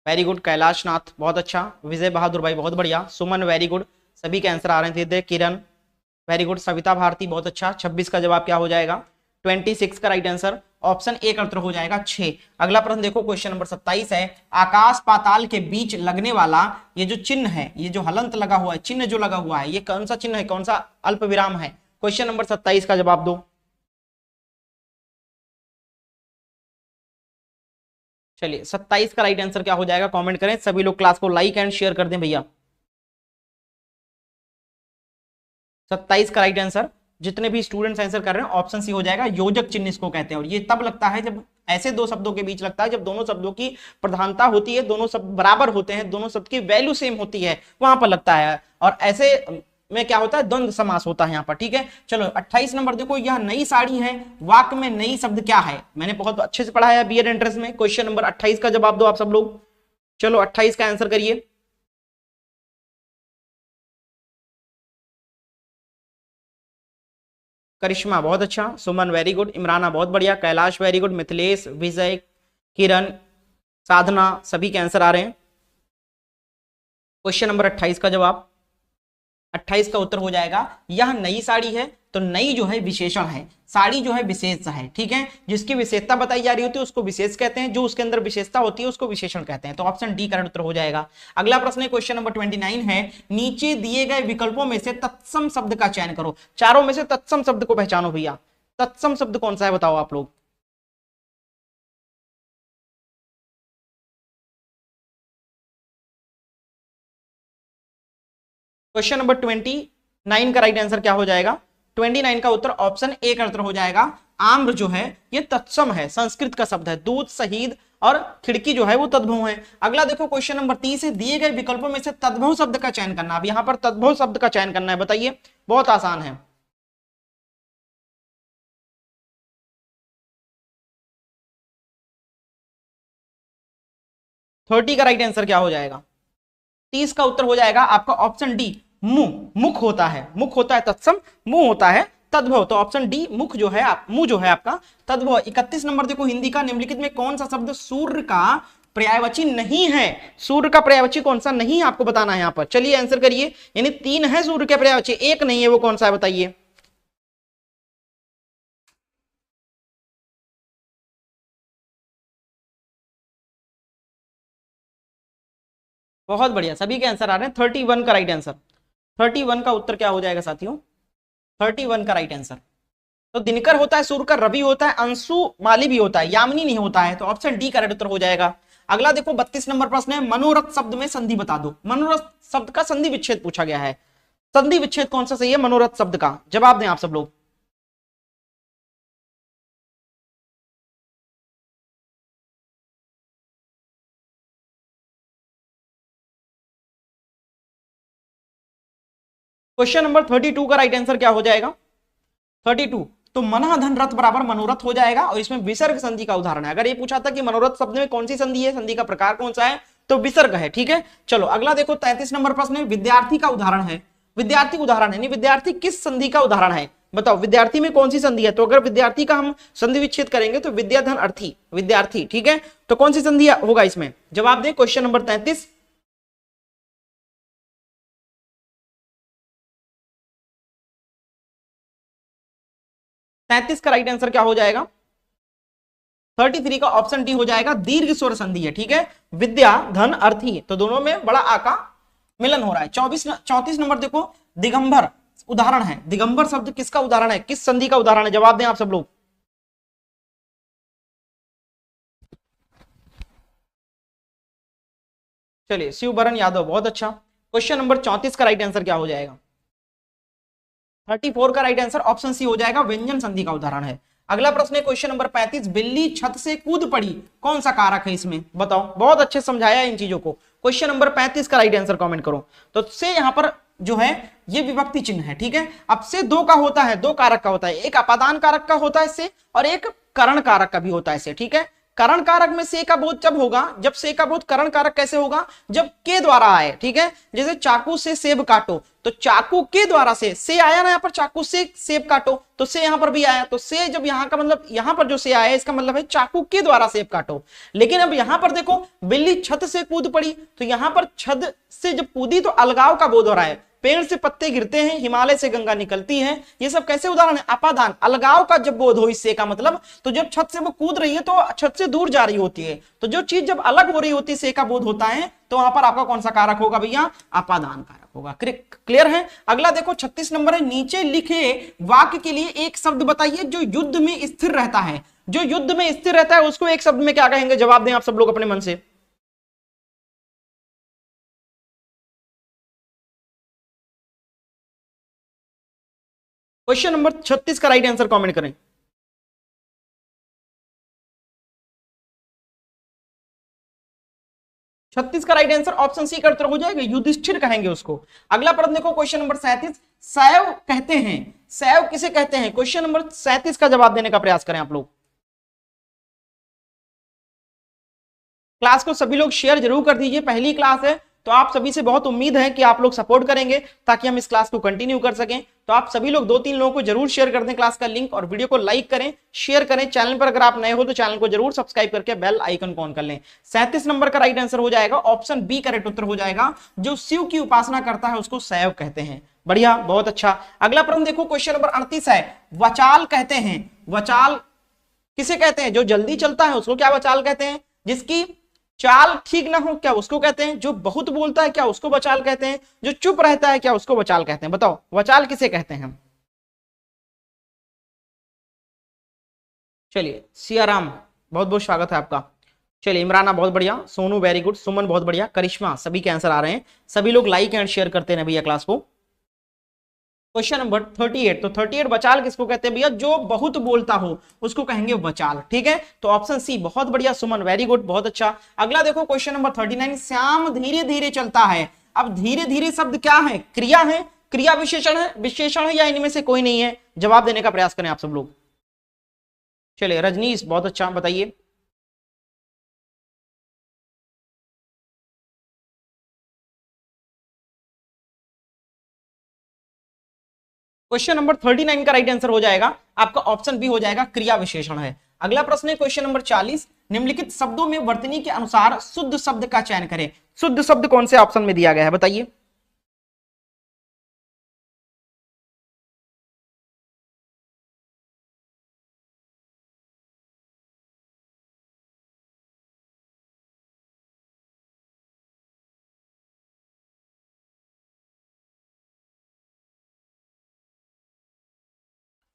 वेरी गुड। कैलाश नाथ बहुत अच्छा, विजय बहादुर भाई बहुत बढ़िया, सुमन वेरी गुड, सभी के आंसर आ रहे थे। किरण वेरी गुड, सविता भारती बहुत अच्छा। 26 का जवाब क्या हो जाएगा? 26 का राइट आंसर ऑप्शन ए का उत्तर हो जाएगा 6। अगला प्रश्न देखो, क्वेश्चन नंबर 27 है, आकाश पाताल के बीच लगने वाला ये जो चिन्ह है, ये जो हलंत लगा हुआ है, चिन्ह जो लगा हुआ है, ये कौन सा चिन्ह है, कौन सा अल्प विराम है? क्वेश्चन नंबर 27 का जवाब दो। चलिए 27 का राइट आंसर क्या हो जाएगा? कमेंट करें सभी लोग, क्लास को लाइक एंड शेयर कर दें भैया। 27 का राइट आंसर जितने भी स्टूडेंट्स आंसर कर रहे हैं ऑप्शन सी हो जाएगा, योजक चिन्ह इसको कहते हैं। और ये तब लगता है जब ऐसे दो शब्दों के बीच लगता है जब दोनों शब्दों की प्रधानता होती है, दोनों शब्द बराबर होते हैं, दोनों शब्द की वैल्यू सेम होती है, वहां पर लगता है। और ऐसे में क्या होता है? द्वंद्व समास होता है यहाँ पर, ठीक है। चलो 28 नंबर देखो, यह नई साड़ी है, वाक्य में नई शब्द क्या है? मैंने बहुत अच्छे से पढ़ाया बीएड एंट्रेंस में। क्वेश्चन नंबर 28 का जवाब दो आप सब लोग। चलो 28 का आंसर करिए। करिश्मा बहुत अच्छा, सुमन वेरी गुड, इमराना बहुत बढ़िया, कैलाश वेरी गुड, मिथिलेश, विजय, किरण, साधना, सभी के आंसर आ रहे हैं। क्वेश्चन नंबर 28 का जवाब 28 का उत्तर हो जाएगा, यह नई साड़ी है। तो नई जो है विशेषण है, साड़ी जो है विशेष है, ठीक है। जिसकी विशेषता बताई जा रही होती है उसको विशेष कहते हैं, जो उसके अंदर विशेषता होती है उसको विशेषण कहते हैं। तो ऑप्शन डी करेक्ट उत्तर हो जाएगा। अगला प्रश्न है क्वेश्चन नंबर 29 है, नीचे दिए गए विकल्पों में से तत्सम शब्द का चयन करो। चारों में से तत्सम शब्द को पहचानो भैया। तत्सम शब्द कौन सा है बताओ आप लोग। क्वेश्चन नंबर 29 का राइट आंसर क्या हो जाएगा? 29 का उत्तर ऑप्शन ए का उत्तर हो जाएगा। आम्र जो है ये तत्सम है, संस्कृत का शब्द है। दूध, शहीद और खिड़की जो है वो तद्भव है। अगला देखो क्वेश्चन नंबर 30 है, दिए गए विकल्पों में से तद्भव शब्द का चयन करना। अब यहां पर तद्भव शब्द का चयन करना है, बताइए, बहुत आसान है। थर्टी का राइट आंसर क्या हो जाएगा? 30 का उत्तर हो जाएगा आपका ऑप्शन डी, मुंह। मुख होता है, मुख होता है तत्सम, मुंह होता है तद्भव। तो ऑप्शन डी मुख जो है मुंह जो है आपका तद्भव। 31 नंबर देखो, हिंदी का निम्नलिखित में कौन सा शब्द सूर्य का पर्यायवाची नहीं है? सूर्य का पर्यायवाची कौन सा नहीं है आपको बताना है यहाँ पर। चलिए आंसर करिए, यानी 3 है सूर्य के पर्यायवाची, एक नहीं है, वो कौन सा है बताइए। बहुत बढ़िया, सभी के आंसर आ रहे हैं। 31 का राइट आंसर, 31 का उत्तर क्या हो जाएगा साथियों? 31 का राइट आंसर। तो दिनकर होता है सूर्य का, रवि होता है, अंशु माली भी होता है, यामिनी नहीं होता है। तो ऑप्शन डी का राइट उत्तर हो जाएगा। अगला देखो 32 नंबर प्रश्न है, मनोरथ शब्द में संधि बता दो। मनोरथ शब्द का संधि विच्छेद पूछा गया है। संधि विच्छेद कौन सा सही है मनोरथ शब्द का? जवाब दें आप सब लोग। क्वेश्चन नंबर 32 का राइट आंसर क्या हो जाएगा? 32 तो मना धन रथ बराबर मनोरथ हो जाएगा। और इसमें विसर्ग संधि का उदाहरण है। अगर ये पूछा था कि मनोरथ शब्द में कौन सी संधि है, संधि का प्रकार कौन सा है, तो विसर्ग है, ठीक है। चलो अगला देखो 33 नंबर प्रश्न है, विद्यार्थी का उदाहरण है। विद्यार्थी उदाहरण है, नहीं विद्यार्थी किस संधि का उदाहरण है बताओ। विद्यार्थी में कौन सी संधि है? तो अगर विद्यार्थी का हम संधि विच्छेद करेंगे तो विद्याधन अर्थी, विद्यार्थी, ठीक है। तो कौन सी संधि होगा इसमें? जवाब दे क्वेश्चन नंबर 33। 33 का राइट आंसर क्या हो जाएगा? 33 का ऑप्शन डी हो जाएगा, दीर्घ स्वर संधि है, ठीक है। विद्या धन अर्थी, तो दोनों में बड़ा आ का मिलन हो रहा है। 34 नंबर देखो, दिगंबर उदाहरण है। दिगंबर शब्द किसका उदाहरण है, किस संधि का उदाहरण है? जवाब दें आप सब लोग। चलिए, शिवभरण यादव, बहुत अच्छा। क्वेश्चन नंबर 34 का राइट आंसर क्या हो जाएगा? 34 का राइट आंसर ऑप्शन सी हो जाएगा, व्यंजन संधि का उदाहरण है। अगला प्रश्न है क्वेश्चन नंबर 35, बिल्ली छत से कूद पड़ी, कौन सा कारक है इसमें? बताओ, बहुत अच्छे समझाया इन चीजों को। क्वेश्चन नंबर 35 का राइट आंसर कमेंट करो। तो से यहां पर जो है ये विभक्ति चिन्ह है, ठीक है। अब से दो का होता है, दो कारक का होता है, एक अपादान कारक का होता है से, और एक करण कारक का भी होता है से, ठीक है। करण कारक में से का बोध जब होगा, जब से का बोध करण कारक कैसे होगा? जब के द्वारा आए, ठीक है। जैसे चाकू से सेब काटो, तो चाकू के द्वारा से आया ना, यहाँ पर चाकू से सेब काटो, तो से यहां पर भी आया, तो से जब यहां का मतलब यहां पर जो से आया इसका मतलब है चाकू के द्वारा सेब काटो। लेकिन अब यहां पर देखो, बिल्ली छत से कूद पड़ी, तो यहां पर छत से जब कूदी तो अलगाव का बोध हो रहा है, पेड़ से पत्ते गिरते हैं, हिमालय से गंगा निकलती है, ये सब कैसे उदाहरण है? अपादान, अलगाव का जब बोध हो इससे का मतलब, तो जब छत से वो कूद रही है तो छत से दूर जा रही होती है, तो जो चीज जब अलग हो रही होती है से का बोध होता है, तो वहां पर आपका कौन सा कारक होगा भैया? अपादान कारक होगा। क्लियर है? अगला देखो 36 नंबर है, नीचे लिखे वाक्य के लिए एक शब्द बताइए जो युद्ध में स्थिर रहता है। जो युद्ध में स्थिर रहता है उसको एक शब्द में क्या कहेंगे? जवाब दें आप सब लोग अपने मन से। क्वेश्चन नंबर 36 का राइट आंसर कमेंट करें। 36 का राइट आंसर ऑप्शन सी का उत्तर हो जाएगा, युधिष्ठिर कहेंगे उसको। अगला प्रश्न देखो, क्वेश्चन नंबर 37, सैव कहते हैं, सैव किसे कहते हैं? क्वेश्चन नंबर 37 का जवाब देने का प्रयास करें आप लोग। क्लास को सभी लोग शेयर जरूर कर दीजिए, पहली क्लास है तो आप सभी से बहुत उम्मीद है कि आप लोग सपोर्ट करेंगे ताकि हम इस क्लास को कंटिन्यू कर सकें। तो आप सभी लोग 2-3 लोगों को जरूर शेयर कर दें क्लास का लिंक, और वीडियो को लाइक करें, शेयर करें। चैनल पर अगर आप नए हो तो चैनल को जरूर सब्सक्राइब करके बेल आइकन को ऑन कर लें। 37 नंबर का राइट आंसर हो जाएगा ऑप्शन बी, करेक्ट उत्तर हो जाएगा। जो शिव की उपासना करता है उसको शैव कहते हैं। बढ़िया, बहुत अच्छा। अगला प्रश्न देखो, क्वेश्चन नंबर 38 है, वचाल कहते हैं, वचाल किसे कहते हैं? जो जल्दी चलता है उसको क्या वचाल कहते हैं? जिसकी चाल ठीक ना हो क्या उसको कहते हैं? जो बहुत बोलता है क्या उसको वचाल कहते हैं? जो चुप रहता है क्या उसको वचाल कहते हैं? बताओ, वचाल किसे कहते हैं? चलिए, सियाराम, बहुत बहुत स्वागत है आपका। चलिए, इमराना बहुत बढ़िया, सोनू वेरी गुड, सुमन बहुत बढ़िया, करिश्मा, सभी के आंसर आ रहे हैं। सभी लोग लाइक एंड शेयर करते हैं भैया क्लास को। क्वेश्चन नंबर 38, तो 38 वचाल किसको कहते हैं भैया? जो बहुत बोलता हो उसको कहेंगे वचाल, ठीक है। तो ऑप्शन सी, बहुत बढ़िया सुमन, वेरी गुड, बहुत अच्छा। अगला देखो क्वेश्चन नंबर 39, श्याम धीरे धीरे चलता है। अब धीरे धीरे शब्द क्या है? क्रिया है, क्रिया विशेषण है, विशेषण है, या इनमें से कोई नहीं है? जवाब देने का प्रयास करें आप सब लोग। चलिए, रजनीश बहुत अच्छा, बताइए। क्वेश्चन नंबर 39 का राइट आंसर हो जाएगा आपका ऑप्शन बी हो जाएगा, क्रिया विशेषण है। अगला प्रश्न है क्वेश्चन नंबर 40, निम्नलिखित शब्दों में वर्तनी के अनुसार शुद्ध शब्द का चयन करें। शुद्ध शब्द कौन से ऑप्शन में दिया गया है बताइए।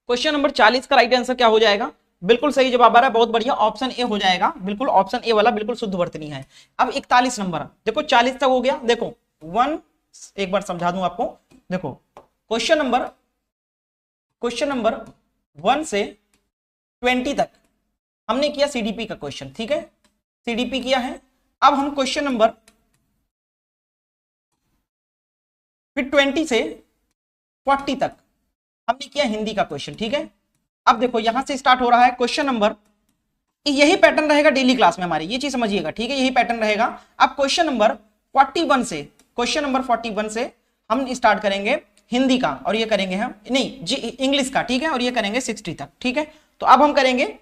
क्वेश्चन नंबर 40 का राइट आंसर क्या हो जाएगा? बिल्कुल सही जवाब आ रहा है, बहुत बढ़िया, ऑप्शन ए हो जाएगा, बिल्कुल ऑप्शन ए वाला बिल्कुल शुद्ध वर्तनी है। अब 41 नंबर देखो, 40 तक हो गया, देखो वन, एक बार समझा दूं आपको। देखो क्वेश्चन नंबर 1 से 20 तक हमने किया सीडीपी का क्वेश्चन, ठीक है, सीडीपी किया है। अब हम क्वेश्चन नंबर फिर 20 से 40 तक हमने किया हिंदी का क्वेश्चन, ठीक है। अब देखो यहां से स्टार्ट हो रहा है क्वेश्चन नंबर, यही पैटर्न रहेगा डेली क्लास में हमारी, ये चीज समझिएगा, ठीक है, यही पैटर्न रहेगा। अब क्वेश्चन नंबर 41 से हम स्टार्ट करेंगे हिंदी का, और ये करेंगे हम नहीं जी इंग्लिश का, ठीक है, और ये करेंगे 60 तक, ठीक है। तो अब हम करेंगे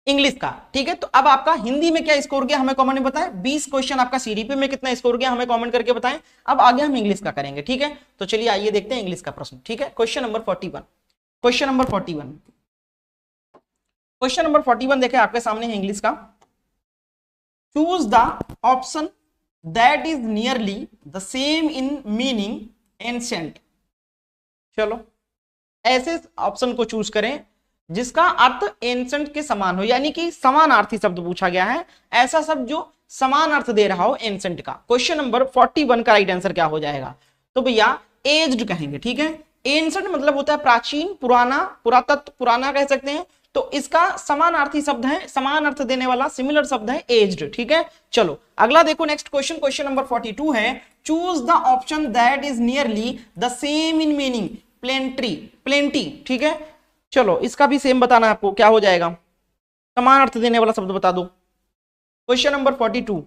इंग्लिश का, ठीक है। तो अब आपका हिंदी में क्या स्कोर गया हमें कमेंट में बताएं। 20 क्वेश्चन आपका सीडीपी में कितना स्कोर गया हमें कमेंट करके बताएं। अब आगे हम इंग्लिश का करेंगे, ठीक है। तो चलिए आइए देखते हैं इंग्लिश का प्रश्न, ठीक है। क्वेश्चन नंबर 41, क्वेश्चन नंबर 41 देखें आपके सामने है इंग्लिश का। Choose the option that is nearly the same in meaning ancient. चलो ऐसे ऑप्शन को चूज करें जिसका अर्थ एंसेंट के समान हो, यानी कि समानार्थी शब्द पूछा गया है, ऐसा शब्द जो समान अर्थ दे रहा हो एंसेंट का। क्वेश्चन नंबर 41 का राइट आंसर क्या हो जाएगा? तो भैया एज्ड कहेंगे, ठीक है। एंसेंट मतलब होता है प्राचीन, पुराना, पुरातत्व, पुराना कह सकते हैं। तो इसका समानार्थी शब्द है, समान अर्थ देने वाला सिमिलर शब्द है एज्ड, ठीक है। चलो अगला देखो नेक्स्ट क्वेश्चन, क्वेश्चन नंबर 42 है, choose the option that is nearly the same in meaning, plenty, plenty, ठीक है। चलो इसका भी सेम बताना है आपको, क्या हो जाएगा? समान अर्थ देने वाला शब्द बता दो। क्वेश्चन नंबर 42,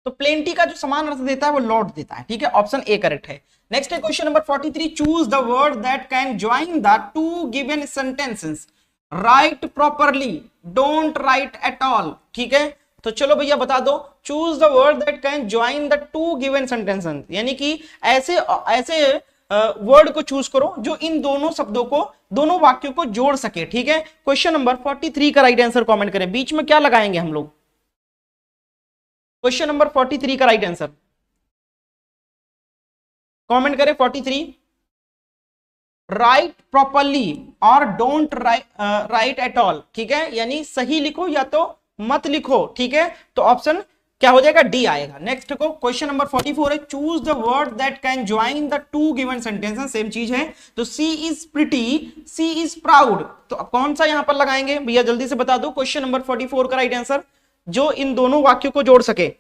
तो प्लेंटी का जो समान अर्थ देता है वो लॉर्ड देता है, ठीक है। ऑप्शन ए करेक्ट है। नेक्स्ट है question number 43, choose the word that can join the two given sentences, right properly, don't write at all, ठीक है। तो चलो भैया बता दो, choose the word that can join the two given sentences, यानी कि ऐसे ऐसे वर्ड को चूज करो जो इन दोनों शब्दों को, दोनों वाक्यों को जोड़ सके, ठीक है। क्वेश्चन नंबर 43 का राइट आंसर कमेंट करें, बीच में क्या लगाएंगे हम लोग? क्वेश्चन नंबर 43 का राइट आंसर कमेंट करें। 43, राइट प्रॉपरली और डोंट राइट एट ऑल, ठीक है, यानी सही लिखो या तो मत लिखो, ठीक है। तो ऑप्शन क्या हो जाएगा? डी आएगा। नेक्स्ट को क्वेश्चन नंबर 44 है, choose the word that can join the two given sentences, same चीज है। तो she is pretty, she is proud, तो कौन सा यहां पर लगाएंगे भैया? जल्दी से बता दो। क्वेश्चन नंबर 44 का राइट आंसर जो इन दोनों वाक्यों को जोड़ सके।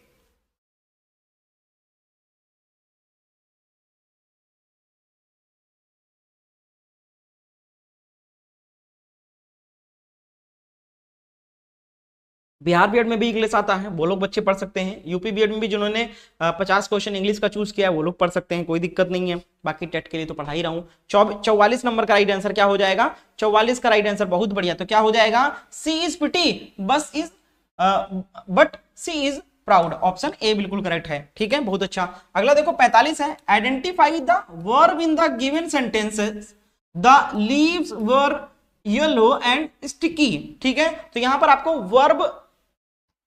बिहार बीएड में भी इंग्लिश आता है, वो लोग बच्चे पढ़ सकते हैं। यूपी बीएड में भी जिन्होंने 50 क्वेश्चन इंग्लिश का चूज किया है वो लोग पढ़ सकते हैं, कोई दिक्कत नहीं है। बाकी टेट के लिए तो पढ़ा ही रहा हूँ। 44 नंबर का राइट आंसर क्या हो जाएगा? 44 का राइट आंसर बहुत बढ़िया, तो क्या हो जाएगा? सी इज प्रिटी बस is but she is proud, option A बिल्कुल करेक्ट है, ठीक है, बहुत अच्छा। अगला देखो 45 है, identify the verb in the given sentences, the leaves were yellow and sticky, ठीक है। तो यहां पर आपको वर्ब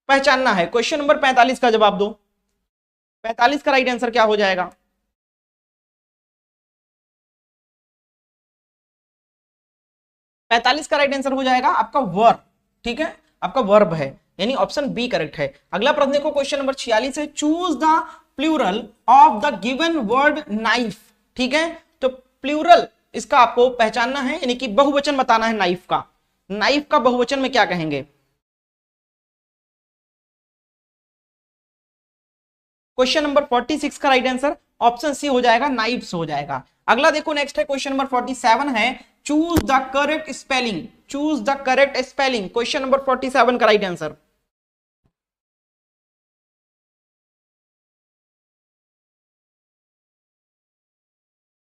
पहचानना है। क्वेश्चन नंबर 45 का जवाब दो। 45 का राइट आंसर क्या हो जाएगा? 45 का राइट आंसर हो जाएगा आपका वर्ब, ठीक है, आपका वर्ब है, यानी ऑप्शन बी करेक्ट है। अगला प्रश्न देखो, क्वेश्चन नंबर 46 है, choose the plural of the given word knife, ठीक है। तो प्लूरल इसका आपको पहचानना है, यानी कि बहुवचन बताना है नाइफ का। नाइफ का बहुवचन में क्या कहेंगे? क्वेश्चन नंबर 46 का राइट आंसर ऑप्शन सी हो जाएगा, नाइफ्स हो जाएगा। अगला देखो नेक्स्ट है क्वेश्चन नंबर 47 है, choose the correct spelling, choose the correct spelling. Question number 47 का राइट आंसर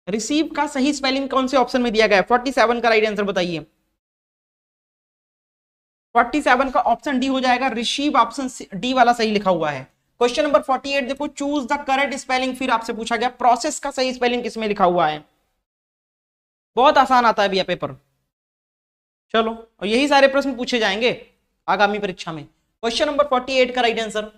रिसीव का सही स्पेलिंग कौन से ऑप्शन में दिया गया है? 47 का राइट आंसर बताइए। 47 का ऑप्शन डी हो जाएगा, रिसीव ऑप्शन डी वाला सही लिखा हुआ है। क्वेश्चन नंबर 48 देखो, चूज द करेक्ट स्पेलिंग, फिर आपसे पूछा गया प्रोसेस का सही स्पेलिंग किसमें लिखा हुआ है। बहुत आसान आता है भैया पेपर। चलो और यही सारे प्रश्न पूछे जाएंगे आगामी परीक्षा में। क्वेश्चन नंबर 48 का राइट आंसर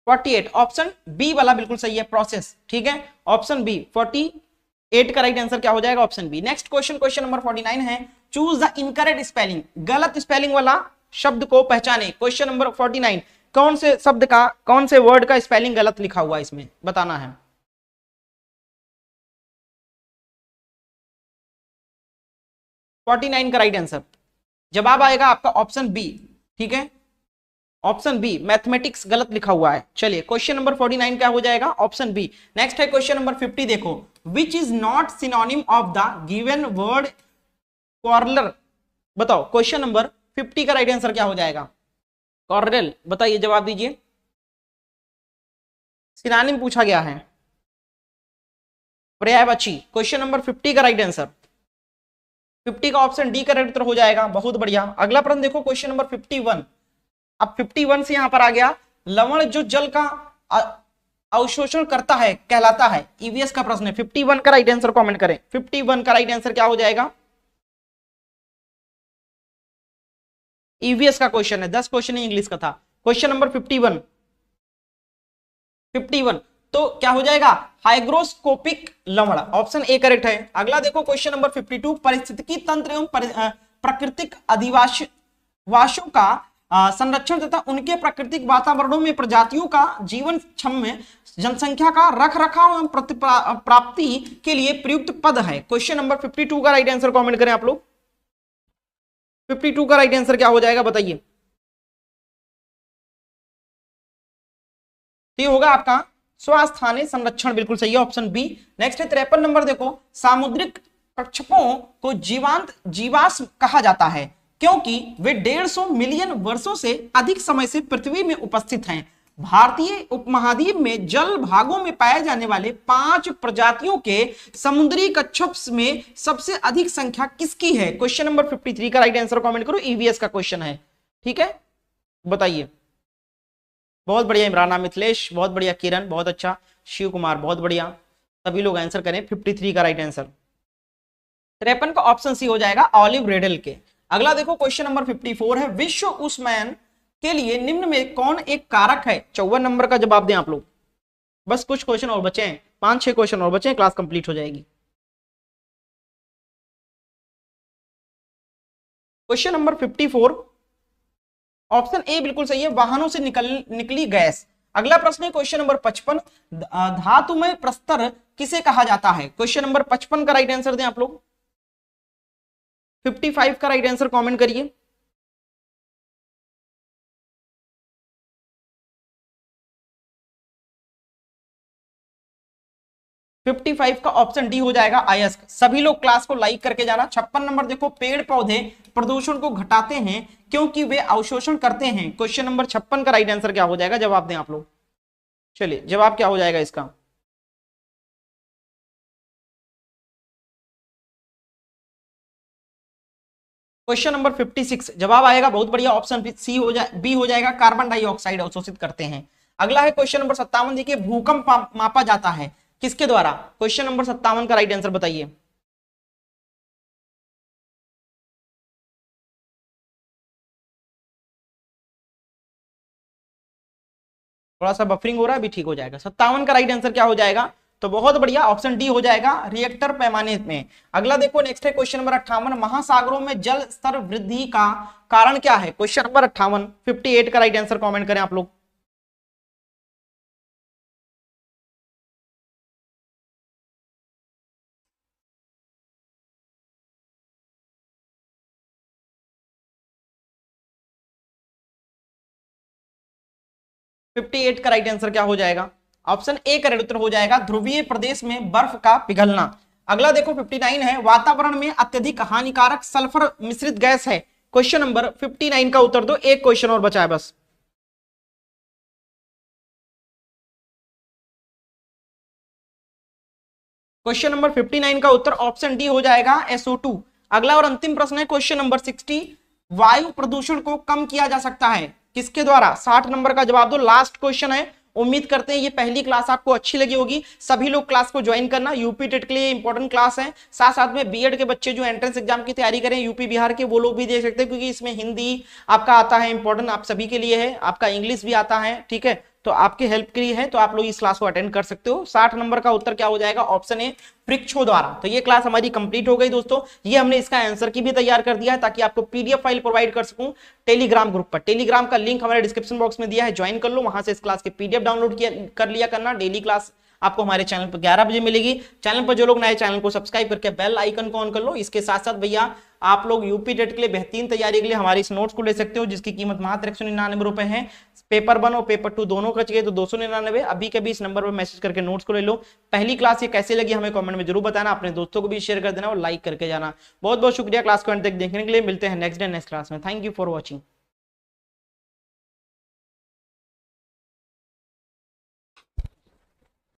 48 ऑप्शन बी वाला बिल्कुल सही है, प्रोसेस, ठीक है, ऑप्शन बी 48 का राइट आंसर क्या हो जाएगा? Option B. Next question, question number 49 है, चूज द इनकरेक्ट स्पेलिंग, गलत स्पेलिंग वाला शब्द को पहचाने। क्वेश्चन नंबर 49, कौन से शब्द का, कौन से वर्ड का स्पेलिंग गलत लिखा हुआ है इसमें बताना है। फोर्टी नाइन का राइट आंसर जवाब आएगा आपका ऑप्शन बी, ठीक है, ऑप्शन बी मैथमेटिक्स गलत लिखा हुआ है। चलिए क्वेश्चन नंबर 49 क्या हो जाएगा? Option B. नेक्स्ट है क्वेश्चन नंबर 50 देखो, which is not synonym of the given word collar, बताओ। क्वेश्चन नंबर 50 का राइट आंसर क्या हो जाएगा? कॉर्रल, बताइए, जवाब दीजिए। सिनोनिम पूछा गया है, पर्यायवाची। क्वेश्चन नंबर 50 का राइट आंसर 50 का ऑप्शन डी करेक्ट हो जाएगा, बहुत बढ़िया। अगला प्रश्न देखो, क्वेश्चन नंबर 51। अब 51 से यहां पर आ गया, लवण जो जल का अवशोषण करता है कहलाता है, ईवीएस का प्रश्न है। 51 का राइट आंसर कमेंट करें। 51 का राइट आंसर क्या हो जाएगा? ईवीएस का क्वेश्चन है, 10 क्वेश्चन इंग्लिश का था। क्वेश्चन नंबर 51 तो क्या हो जाएगा, हाइग्रोस्कोपिक लवण, ऑप्शन ए करेक्ट है। अगला देखो क्वेश्चन नंबर 52, पारिस्थितिकी तंत्र एवं प्राकृतिक अधिवासों का संरक्षण तथा उनके प्राकृतिक वातावरणों में प्रजातियों का जीवन क्षम जनसंख्या का रख रखाव एवं प्राप्ति के लिए प्रयुक्त पद है। क्वेश्चन नंबर 52 का राइट आंसर कमेंट करें आप लोग। 52 का राइट आंसर क्या हो जाएगा बताइए। ये होगा आपका स्वास्थानीय संरक्षण, बिल्कुल सही है, ऑप्शन बी। नेक्स्ट है 53 नंबर, देखो सामुद्रिक कच्छपों को जीवाश्म कहा जाता है क्योंकि वे 150 मिलियन वर्षों से अधिक समय से पृथ्वी में उपस्थित हैं। भारतीय उपमहाद्वीप में जल भागों में पाए जाने वाले 5 प्रजातियों के समुद्री कच्छप में सबसे अधिक संख्या किसकी है। क्वेश्चन नंबर 53 का राइट आंसर कमेंट करो, ईवीएस का क्वेश्चन है, ठीक है, बताइए। बहुत बढ़िया इमराना, मिथिलेश बहुत बढ़िया, किरण बहुत अच्छा, शिव कुमार बहुत बढ़िया, सभी लोग आंसर करें 53 का राइट आंसर। 53 का ऑप्शन सी हो जाएगा, ऑलिव रेडल के। अगला देखो क्वेश्चन नंबर 54 है, विश्व उष्मायन के लिए निम्न में कौन एक कारक है। 54 नंबर का जवाब दें आप लोग। बस कुछ क्वेश्चन और बचे हैं, 5-6 क्वेश्चन और बचे हैं, क्लास कंप्लीट हो जाएगी। क्वेश्चन नंबर 54 ऑप्शन ए बिल्कुल सही है, वाहनों से निकली गैस। अगला प्रश्न है क्वेश्चन नंबर 55, धातुमय प्रस्तर किसे कहा जाता है। क्वेश्चन नंबर 55 का राइट आंसर दें आप लोग। 55 का राइट आंसर कमेंट करिए। फिफ्टी 55 का ऑप्शन डी हो जाएगा, अयस्क। सभी लोग क्लास को लाइक करके जाना। 56 नंबर देखो, पेड़ पौधे प्रदूषण को घटाते हैं क्योंकि वे अवशोषण करते हैं। क्वेश्चन नंबर 56 का राइट आंसर क्या हो जाएगा, जवाब दें आप लोग। चलिए जवाब क्या हो जाएगा इसका। क्वेश्चन नंबर 56 जवाब आएगा, बहुत बढ़िया, ऑप्शन सी हो जाए, बी हो जाएगा, कार्बन डाइऑक्साइड अवशोषित करते हैं। अगला है क्वेश्चन नंबर 57, देखिए भूकंप मापा जाता है किसके द्वारा। क्वेश्चन नंबर 57 का राइट आंसर बताइए। थोड़ा सा बफरिंग हो रहा है, अभी ठीक हो जाएगा। 57 का राइट आंसर क्या हो जाएगा, तो बहुत बढ़िया, ऑप्शन डी हो जाएगा, रिएक्टर पैमाने में। अगला देखो नेक्स्ट है क्वेश्चन नंबर 58, महासागरों में जल स्तर वृद्धि का कारण क्या है। क्वेश्चन नंबर 58, 58 का राइट आंसर कमेंट करें आप लोग। फिफ्टी 58 का राइट आंसर क्या हो जाएगा, ऑप्शन ए करेक्ट उत्तर हो जाएगा, ध्रुवीय प्रदेश में बर्फ का पिघलना। अगला देखो 59 है, वातावरण में अत्यधिक हानिकारक सल्फर मिश्रित गैस है। क्वेश्चन नंबर 59 का उत्तर दो, एक क्वेश्चन और बचा है बस। क्वेश्चन नंबर 59 का उत्तर ऑप्शन डी हो जाएगा, SO2। अगला और अंतिम प्रश्न है क्वेश्चन नंबर 60, वायु प्रदूषण को कम किया जा सकता है किसके द्वारा। 60 नंबर का जवाब दो, लास्ट क्वेश्चन है। उम्मीद करते हैं ये पहली क्लास आपको अच्छी लगी होगी। सभी लोग क्लास को ज्वाइन करना, यूपी टेट के लिए इंपॉर्टेंट क्लास है। साथ साथ में बीएड के बच्चे जो एंट्रेंस एग्जाम की तैयारी करें यूपी बिहार के, वो लोग भी देख सकते हैं क्योंकि इसमें हिंदी आपका आता है, इंपॉर्टेंट आप सभी के लिए है, आपका इंग्लिश भी आता है, ठीक है, तो आपके हेल्प के लिए है, तो आप लोग इस क्लास को अटेंड कर सकते हो। 60 नंबर का उत्तर क्या हो जाएगा, ऑप्शन ए वृक्षों द्वारा। तो ये क्लास हमारी कंप्लीट हो गई दोस्तों। ये हमने इसका आंसर की भी तैयार कर दिया है ताकि आपको पीडीएफ फाइल प्रोवाइड कर सकूं टेलीग्राम ग्रुप पर। टेलीग्राम का लिंक हमारे डिस्क्रिप्शन बॉक्स में दिया है, ज्वाइन कर लो, वहां से इस क्लास के पीडीएफ डाउनलोड कर लिया करना। डेली क्लास आपको हमारे चैनल पर 11 बजे मिलेगी। चैनल पर जो लोग नए, चैनल को सब्सक्राइब करके बेल आइकन को ऑन कर लो। इसके साथ साथ भैया आप लोग यूपी टेट के लिए बेहतरीन तैयारी के लिए हमारी इस नोट्स को ले सकते हो जिसकी कीमत मात्र 199 रुपए है। पेपर 1 और पेपर 2 दोनों का चाहिए तो 299। अभी के भी इस नंबर पर मैसेज करके नोट्स को ले लो। पहली क्लास ये कैसे लगी हमें कमेंट में जरूर बताना, अपने दोस्तों को भी शेयर कर देना और लाइक करके जाना। बहुत बहुत शुक्रिया क्लास को अंत तक देखने के लिए। मिलते हैं नेक्स्ट डे नेक्स्ट क्लास में। Thank you for watching.